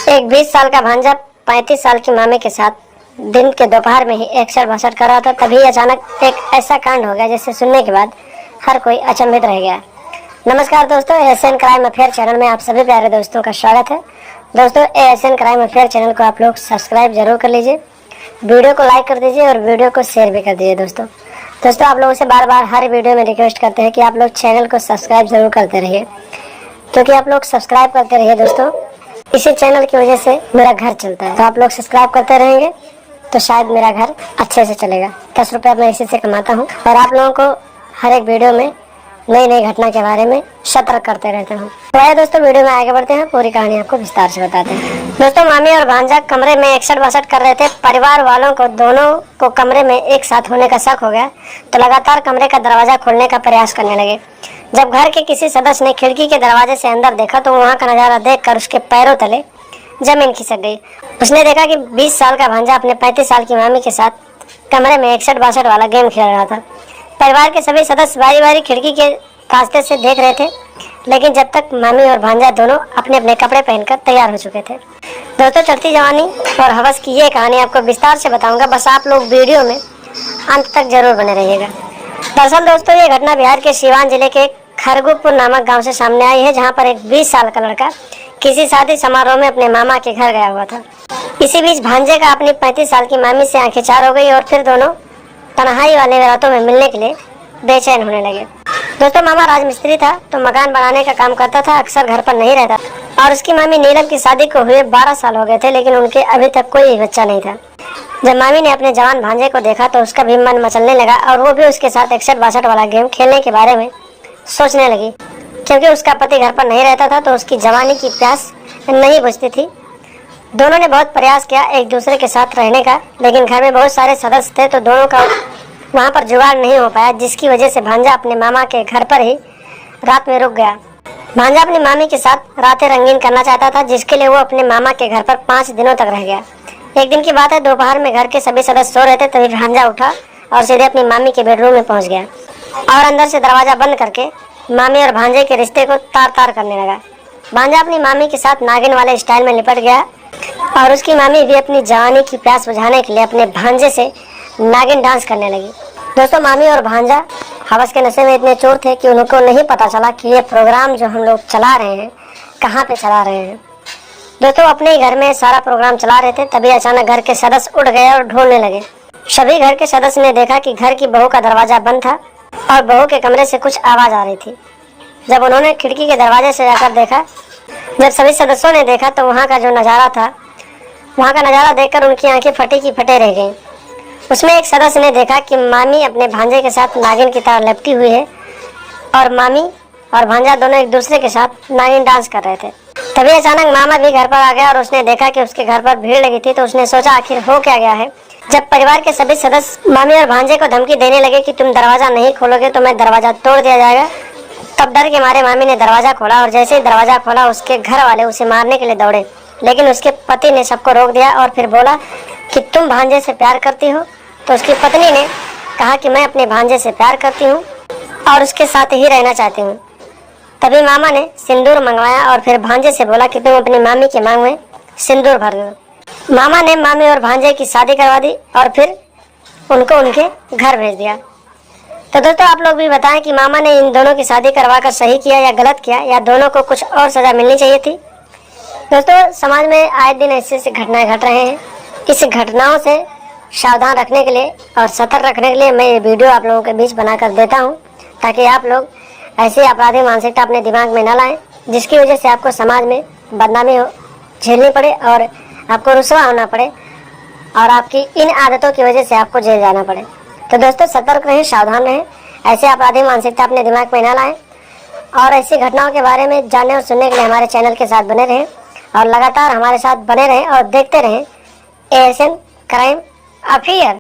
एक 20 साल का भांजा 35 साल की मामी के साथ दिन के दोपहर में ही एकसठ बासठ कर रहा था। तभी अचानक एक ऐसा कांड हो गया जिसे सुनने के बाद हर कोई अचंभित रह गया। नमस्कार दोस्तों, एएसएन क्राइम अफेयर चैनल में आप सभी प्यारे दोस्तों का स्वागत है। दोस्तों, एएसएन क्राइम अफेयर चैनल को आप लोग सब्सक्राइब जरूर कर लीजिए, वीडियो को लाइक कर दीजिए और वीडियो को शेयर भी कर दीजिए। दोस्तों आप लोगों से बार बार हर वीडियो में रिक्वेस्ट करते हैं कि आप लोग चैनल को सब्सक्राइब जरूर करते रहिए, क्योंकि आप लोग सब्सक्राइब करते रहिए दोस्तों, इसी चैनल की वजह से मेरा घर चलता है। तो आप लोग सब्सक्राइब करते रहेंगे तो शायद मेरा घर अच्छे से चलेगा। 10 रुपये मैं इसी से कमाता हूँ और आप लोगों को हर एक वीडियो में नई नई घटना के बारे में सतर्क करते रहता हूँ। तो आइए दोस्तों, वीडियो में आगे बढ़ते हैं, पूरी कहानी आपको विस्तार से बताते हैं। दोस्तों, मामी और भांजा कमरे में एकसठ बासठ कर रहे थे। परिवार वालों को दोनों को कमरे में एक साथ होने का शक हो गया, तो लगातार कमरे का दरवाजा खोलने का प्रयास करने लगे। जब घर के किसी सदस्य ने खिड़की के दरवाजे से अंदर देखा तो वहाँ का नजारा देखकर उसके पैरों तले जमीन खिसक गई। उसने देखा कि 20 साल का भांजा अपने 35 साल की मामी के साथ कमरे में एकसठ बासठ वाला गेम खेल रहा था। परिवार के सभी सदस्य बारी बारी खिड़की के रास्ते से देख रहे थे, लेकिन जब तक मामी और भांजा दोनों अपने अपने कपड़े पहनकर तैयार हो चुके थे। दोस्तों, चढ़ती जवानी और हवस की ये कहानी आपको विस्तार से बताऊंगा, बस आप लोग वीडियो में अंत तक जरूर बने रहिएगा। दरअसल दोस्तों, ये घटना बिहार के सीवान जिले के खरगुपुर नामक गांव से सामने आई है, जहां पर एक 20 साल का लड़का किसी शादी समारोह में अपने मामा के घर गया हुआ था। इसी बीच भांजे का अपनी 35 साल की मामी से आंखें चार हो गई और फिर दोनों तन्हाई वाले रातों में मिलने के लिए बेचैन होने लगे। दोस्तों, मामा राजमिस्त्री था, तो मकान बनाने का काम करता था, अक्सर घर पर नहीं रहता और उसकी मामी नीलम की शादी को हुए 12 साल हो गए थे, लेकिन उनके अभी तक कोई बच्चा नहीं था। जब मामी ने अपने जवान भांजे को देखा तो उसका भी मन मचलने लगा और वो भी उसके साथ एकसठ बासठ वाला गेम खेलने के बारे में सोचने लगी। क्योंकि उसका पति घर पर नहीं रहता था तो उसकी जवानी की प्यास नहीं बुझती थी। दोनों ने बहुत प्रयास किया एक दूसरे के साथ रहने का, लेकिन घर में बहुत सारे सदस्य थे तो दोनों का वहाँ पर जुगाड़ नहीं हो पाया, जिसकी वजह से भांजा अपने मामा के घर पर ही रात में रुक गया। भांजा अपनी मामी के साथ रातें रंगीन करना चाहता था, जिसके लिए वो अपने मामा के घर पर 5 दिनों तक रह गया। एक दिन की बात है, दोपहर में घर के सभी सदस्य सो रहे थे, तभी भांजा उठा और सीधे अपनी मामी के बेडरूम में पहुंच गया और अंदर से दरवाजा बंद करके मामी और भांजे के रिश्ते को तार तार करने लगा। भांजा अपनी मामी के साथ नागिन वाले स्टाइल में लिपट गया और उसकी मामी भी अपनी जवानी की प्यास बुझाने के लिए अपने भांजे से नागिन डांस करने लगी। दोस्तों, मामी और भांजा हवस के नशे में इतने चोर थे कि उनको नहीं पता चला कि ये प्रोग्राम जो हम लोग चला रहे हैं कहाँ पे चला रहे हैं। दोस्तों, अपने ही घर में सारा प्रोग्राम चला रहे थे, तभी अचानक घर के सदस्य उठ गए और ढूंढने लगे। सभी घर के सदस्य ने देखा कि घर की बहू का दरवाजा बंद था और बहू के कमरे से कुछ आवाज आ रही थी। जब उन्होंने खिड़की के दरवाजे से जाकर देखा, जब सभी सदस्यों ने देखा तो वहाँ का जो नज़ारा था, वहाँ का नज़ारा देखकर उनकी आंखें फटी की फटे रह गईं। उसमें एक सदस्य ने देखा कि मामी अपने भांजे के साथ नागिन की तरह लिपटी हुई है और मामी और भांजा दोनों एक दूसरे के साथ नागिन डांस कर रहे थे। तभी अचानक मामा भी घर पर आ गया और उसने देखा कि उसके घर पर भीड़ लगी थी, तो उसने सोचा आखिर हो क्या गया है। जब परिवार के सभी सदस्य मामी और भांजे को धमकी देने लगे कि तुम दरवाजा नहीं खोलोगे तो मैं दरवाजा तोड़ दिया जाएगा, तब डर के मारे मामी ने दरवाजा खोला और जैसे ही दरवाजा खोला उसके घर वाले उसे मारने के लिए दौड़े, लेकिन उसके पति ने सबको रोक दिया और फिर बोला कि तुम भांजे से प्यार करती हो। तो उसकी पत्नी ने कहा कि मैं अपने भांजे से प्यार करती हूँ और उसके साथ ही रहना चाहती हूँ। तभी मामा ने सिंदूर मंगवाया और फिर भांजे से बोला कि तुम अपनी मामी के मांग में सिंदूर भर दो। मामा ने मामी और भांजे की शादी करवा दी और फिर उनको उनके घर भेज दिया। तो दोस्तों, आप लोग भी बताएं कि मामा ने इन दोनों की शादी करवा कर सही किया या गलत किया, या दोनों को कुछ और सजा मिलनी चाहिए थी। दोस्तों, समाज में आए दिन ऐसे घटनाएं घट रहे हैं। इस घटनाओं से सावधान रखने के लिए और सतर्क रखने के लिए मैं ये वीडियो आप लोगों के बीच बनाकर देता हूँ, ताकि आप लोग ऐसी आपराधिक मानसिकता अपने दिमाग में न लाएं, जिसकी वजह से आपको समाज में बदनामी झेलनी पड़े और आपको रुसवा होना पड़े और आपकी इन आदतों की वजह से आपको जेल जाना पड़े। तो दोस्तों, सतर्क रहें, सावधान रहें, ऐसे आपराधिक मानसिकता अपने दिमाग में न लाएं और ऐसी घटनाओं के बारे में जानने और सुनने के लिए हमारे चैनल के साथ बने रहें और लगातार हमारे साथ बने रहें और देखते रहें एएसएन क्राइम अफेयर।